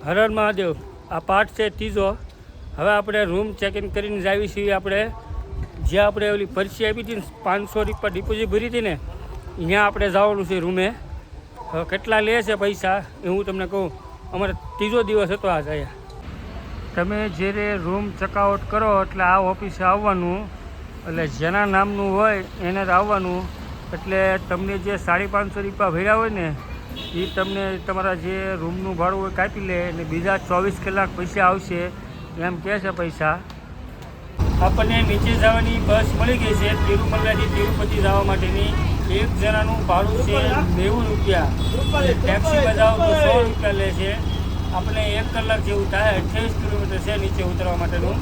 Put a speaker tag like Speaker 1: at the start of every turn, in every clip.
Speaker 1: હર હર મહાદેવ। આ પાઠ છે ત્રીજો। હવે આપણે રૂમ ચેક ઇન કરીને જ આવી છીએ। આપણે જ્યાં આપણે ઓલી પરચી આપી હતી ને 500 રૂપિયા ડિપોઝિટ ભરી હતી ને, ત્યાં આપણે જવાનું છે રૂમે। હવે કેટલા લે છે પૈસા એ હું તમને કહું। અમારે ત્રીજો દિવસ હતો આ જાય। તમે જ્યારે રૂમ ચેકઆઉટ કરો એટલે આ ઓફિસે આવવાનું, એટલે જેના નામનું હોય એને જ આવવાનું। એટલે તમને જે 550 રૂપિયા ભર્યા હોય ને એ તમને તમારા જે રૂમનું ભાડું હોય કાપી લે, અને બીજા 24 કલાક પૈસા આવશે એમ કહે છે પૈસા। આપણને નીચે જવાની બસ મળી ગઈ છે તિરુમલાથી તિરુપતિ જવા માટેની। એક જણાનું ભાડું છે 90 રૂપિયા। ટેક્સીમાં જાઓ તો 100 રૂપિયા લે છે। આપણે 1 કલાક જેવું થાય। 28 કિલોમીટર છે નીચે ઉતરવા માટેનું।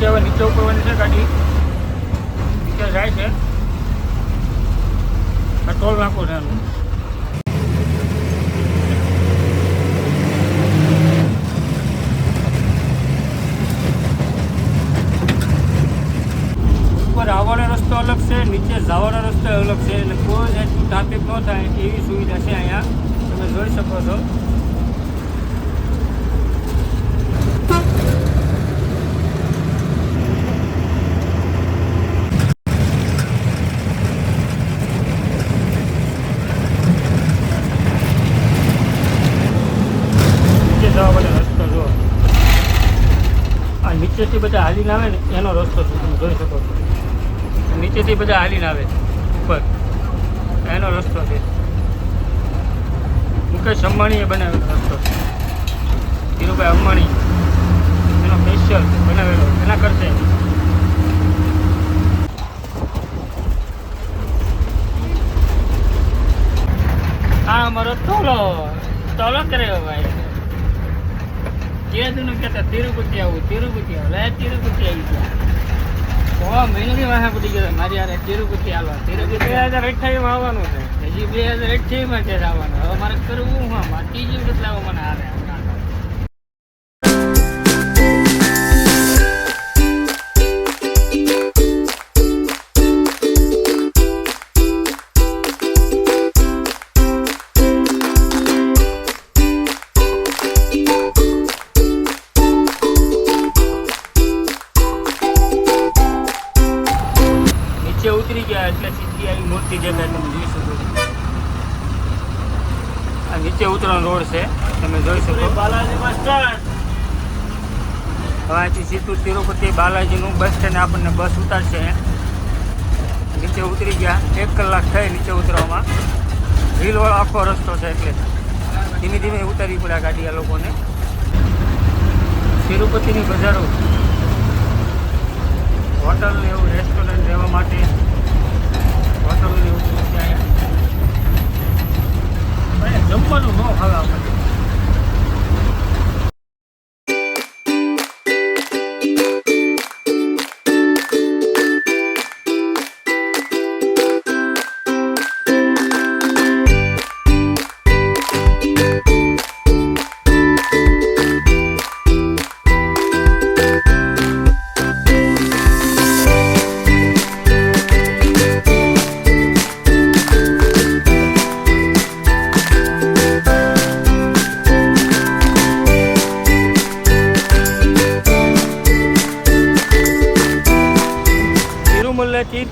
Speaker 1: હવે નીચે ઉપરવાની છે ગાડી, નીચે જાય છે। આ ટોલ નાખો છે એનું। ઉપર આવવાનો રસ્તો અલગ છે, નીચે જવાનો રસ્તો અલગ છે, એટલે કોઈ જાતનું ટ્રાફિક ન થાય એવી સુવિધા છે અહીંયા, તમે જોઈ શકો છો। નીચેથી બધા હાલીને આવે ને એનો રસ્તો છે, તમે જોઈ શકો છો। નીચેથી બધા હાલીને આવે ઉપર, એનો રસ્તો છે। મુકેશ અંબાણીએ બનાવેલો રસ્તો, ધીરુભાઈ અંબાણી એનો સ્પેશિયલ બનાવેલો એના કરશે। આ અમારો ટોલો કર્યો ભાઈ। કહેતા તિરુપતિ આવું, તિરુપતિ આવું, તિરુપતિ આવી ગયા। મહિનાથી વાહા પડી ગયો મારી યાર તિરુપતિ આવવા। તિરુપતિ 2028 આવવાનું છે, હજી 2028 માં છે આવવાનું। હવે મારે કરવું હા મારે ત્રીજી વખત લાવવા મને આવે। ઉતરી ગયા એટલે સીધી આવી મૂર્તિ દેખાય, તમે જોઈ શકો છો। આ નીચે ઉતરવાનો રોડ છે, તમે જોઈ શકો। બાલાજી બસ સ્ટેન્ડ, હવે અહીંથી સીધું તિરુપતિ બાલાજીનું બસ સ્ટેન્ડ આપણને બસ ઉતારશે। નીચે ઉતરી ગયા, 1 કલાક થઈ નીચે ઉતરવામાં। હિલવાળો આખો રસ્તો છે, એટલે ધીમે ધીમે ઉતારવી પડે ગાડી આ લોકોને। તિરુપતિની બજારો, હોટલ ને એવું રેસ્ટોરન્ટ રહેવા માટે હોટલ ને એવું ત્યાં જમવાનું ન ખાવા આપણે।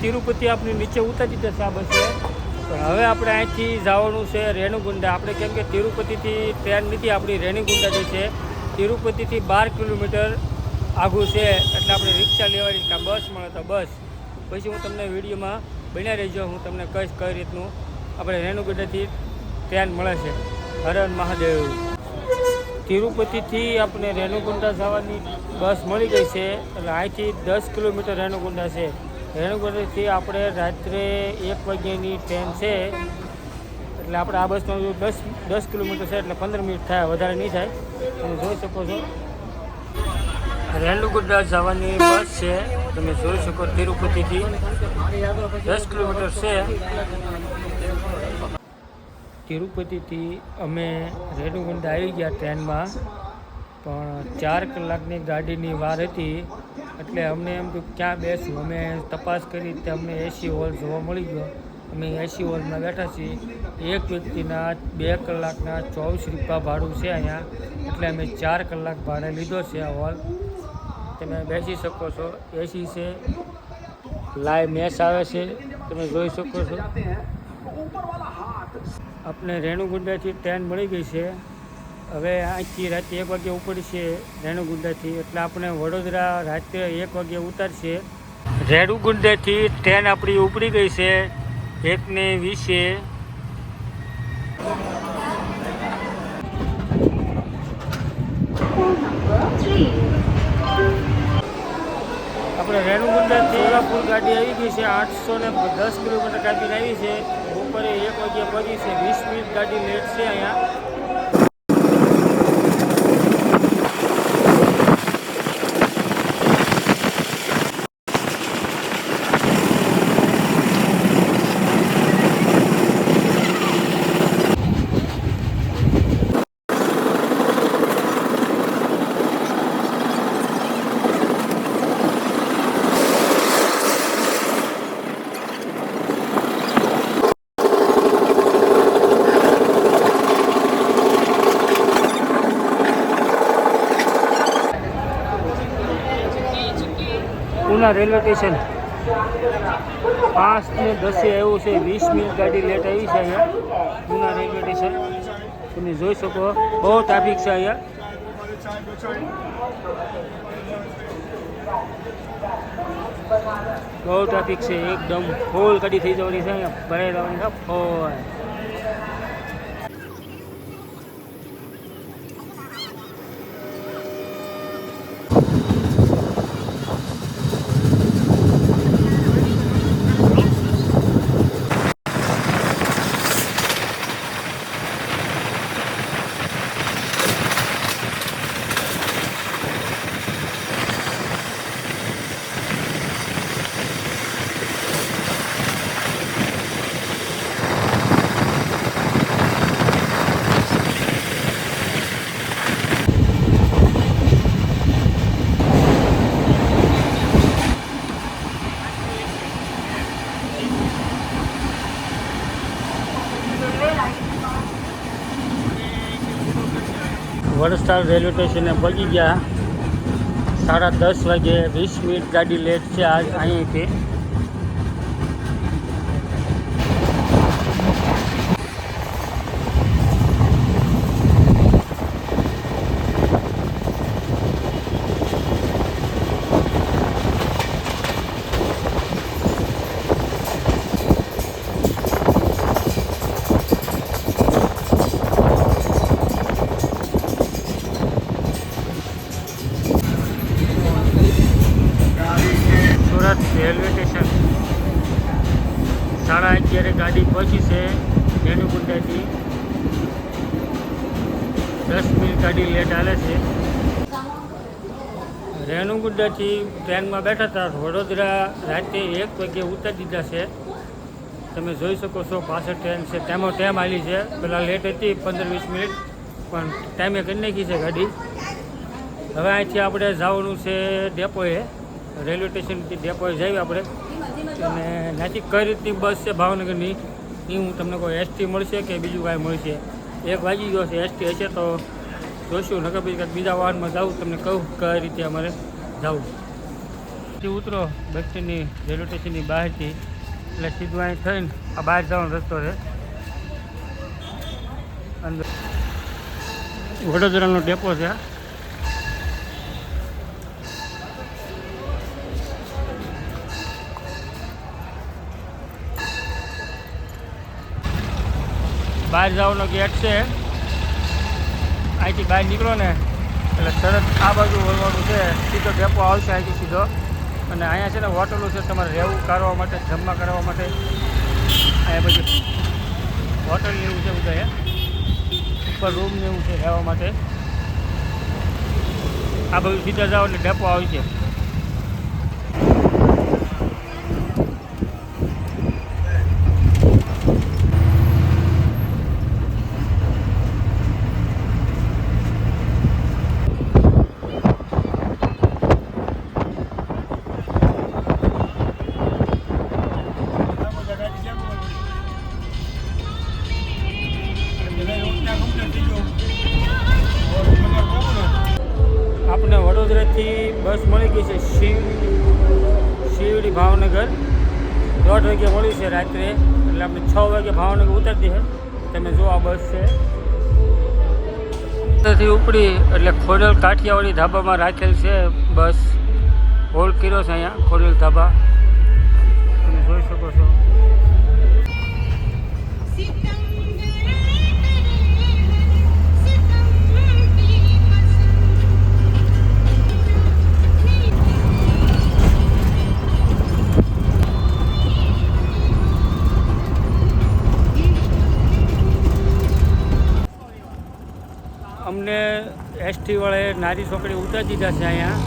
Speaker 1: તિરુપતિ આપણે નીચે ઉતારી દેશે આ બસે, પણ હવે આપણે અહીંથી જવાનું છે રેણુગુંડા। આપણે કેમ કે તિરુપતિથી ટ્રેન નથી, આપણી રેણુગુંડા જે છે તિરુપતિથી 12 કિલોમીટર આઘું છે, એટલે આપણે રિક્ષા લેવાની કાં બસ મળે તો બસ। પછી હું તમને વિડીયોમાં બન્યા રહેજો, હું તમને કહીશ કઈ રીતનું આપણે રેણુગુંડાથી ટ્રેન મળે છે। હર હર મહાદેવ। તિરુપતિથી આપણે રેણુગુંડા જવાની બસ મળી ગઈ છે, એટલે અહીંથી 10 કિલોમીટર રેણુગુંડા છે। રેણુગુંડાથી આપણે રાત્રે 1 વાગ્યાની ટ્રેન છે, એટલે એટલે આપણે આ બસનો 10 કિલોમીટર છે એટલે 15 મિનિટ થાય, વધારે નહીં થાય. તમે જોઈ શકો છો રેણુગુંડા જવાની બસ છે. તમે જોઈ શકો તિરુપતિથી 10 કિલોમીટર છે. તિરુપતિથી અમે રેણુગુંડા આવી ગયા ટ્રેનમાં, પણ 4 કલાકની ગાડીની વાર હતી. એટલે અમને એમ કે ક્યાં બેસવું, અમે તપાસ કરી તે અમને એસી હોલ જોવા મળી ગયો. અમે એસી હોલમાં બેઠા છીએ. એક વ્યક્તિના 2 કલાકના 24 રૂપિયા ભાડું છે અહીંયા. એટલે અમે 4 કલાક ભાડે લીધો છે આ હોલ. તમે બેસી શકો છો, એસી છે, લાઈવ મેચ આવે છે, તમે જોઈ શકો છો. આપણે રેણુગુંડાથી ટ્રેન મળી ગઈ છે. હવે અહીંથી રાતે 1 વાગે ઉપડશે રેણુગુંડાથી, એટલે આપણે વડોદરા રાત્રે 1 વાગે ઉતારશે. રેણુગુંડાથી ટ્રેન આપણી ઉપડી ગઈ છે 1:20. આપણે રેણુગુંડાથી સોલાપુર ગાડી આવી ગઈ છે. 810 કિલોમીટર કાપીને આવી છે. બપોરે 1 વાગે પહોંચી છે. 20 મિનિટ ગાડી લેટ છે અહીંયા. ઉના રેલવે સ્ટેશન 5:10 એવું છે. 20 મિનિટ ગાડી લેટ આવી છે અહીંયા ઉના રેલવે સ્ટેશન. તમે જોઈ શકો બહુ ટ્રાફિક છે અહીંયા. બહુ ટ્રાફિક છે, એકદમ ફૂલ ગાડી થઈ જવાની છે અહીંયા, ભરાઈ જવાની છે ફૂલ. વડોદરા રેલવે સ્ટેશને પહોંચી ગયા. 10:30 વાગે. 20 મિનિટ ગાડી લેટ છે આજ અહીંથી. રેલવે સ્ટેશન 11:30 ગાડી પહોંચી છે રેણુગુંડાથી. 10 મિનિટ ગાડી લેટ હાલે છે. રેણુગુંડાથી ટ્રેનમાં બેઠા હતા. વડોદરા રાતે 1 વાગે ઉતારી દીધા છે. તમે જોઈ શકો છો પાછળ ટ્રેન છે, તેમાં ટાઈમ આવી છે. પહેલાં લેટ હતી 15-20 મિનિટ, પણ ટાઈમે કરી નાખી છે ગાડી. હવે અહીંથી આપણે જવાનું છે ડેપોએ. રેલવે સ્ટેશનથી ડેપોએ જઈએ આપણે. અને ત્યાંથી કઈ રીતની બસ છે ભાવનગરની એ હું તમને કોઈ એસટી મળશે કે બીજું કાંઈ મળશે. 1 વાગી ગયો છે. એસટી હશે તો જોઈશું, નકર પછી કંઈક બીજા વાહનમાં જાઉં તમને કહું કઈ રીતે અમારે જવું. ઉતરો બસ સ્ટેન્ડની રેલવે સ્ટેશનની બહારથી, એટલે સીધું અહીં થઈને આ બહાર જવાનો રસ્તો છે. અંદર વડોદરાનો ડેપો છે. બહાર જવાનો ગેટ છે. અહીંથી બહાર નીકળો ને એટલે તરત આ બાજુ વળવાનું છે. સીધો ડેપો આવશે અહીંથી સીધો. અને અહીંયા છે ને હોટલો છે તમારે રહેવું કરવા માટે, જમવા કરવા માટે. અહીંયા પછી હોટલ ને એવું છે બધા ઉપર રૂમ ને એવું છે રહેવા માટે. આ બધું સીધા જાઓ એટલે ડેપો આવી છે. આપણે વડોદરાથી બસ મળી ગઈ છે શિવડી ભાવનગર. 1:30 વાગે મળી છે રાત્રે, એટલે આપણે 6 વાગે ભાવનગર ઉતરતી છે. તમે જો આ બસ છે ત્યાંથી ઉપડી એટલે ખોડલ કાઠિયાવાડી ધાબામાં રાખેલ છે બસ. હોલ્ડ કર્યો છે અહીંયા ખોડલ ધાબા, તમે જોઈ શકો છો. અમને એસટી વાળાએ નારી છોકરી ઉતારી દીધા છે અહીંયા.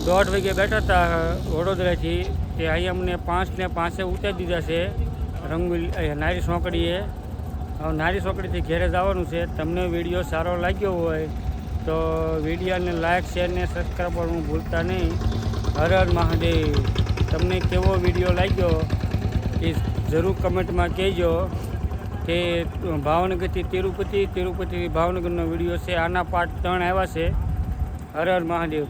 Speaker 1: 1:30 વાગે બેઠા હતા વડોદરાથી, તે અહીંયા અમને 5 ને 5 ઉતારી દીધા છે રંગોલી નારી છોકરીએ. હવે નારી છોકરીથી ઘેરે જવાનું છે. તમને વિડીયો સારો લાગ્યો હોય તો વિડીયોને લાઇક શેર ને સબસ્ક્રાઈબ કરવાનું ભૂલતા નહીં. હર હર મહાદેવ. તમને કેવો વિડીયો લાગ્યો એ જરૂર કમેન્ટમાં કહેજો. તે ભાવનગરથી તિરુપતિ ભાવનગરનો વિડીયો છે. આના પાર્ટ 3 આવ્યા છે. હર હર મહાદેવ.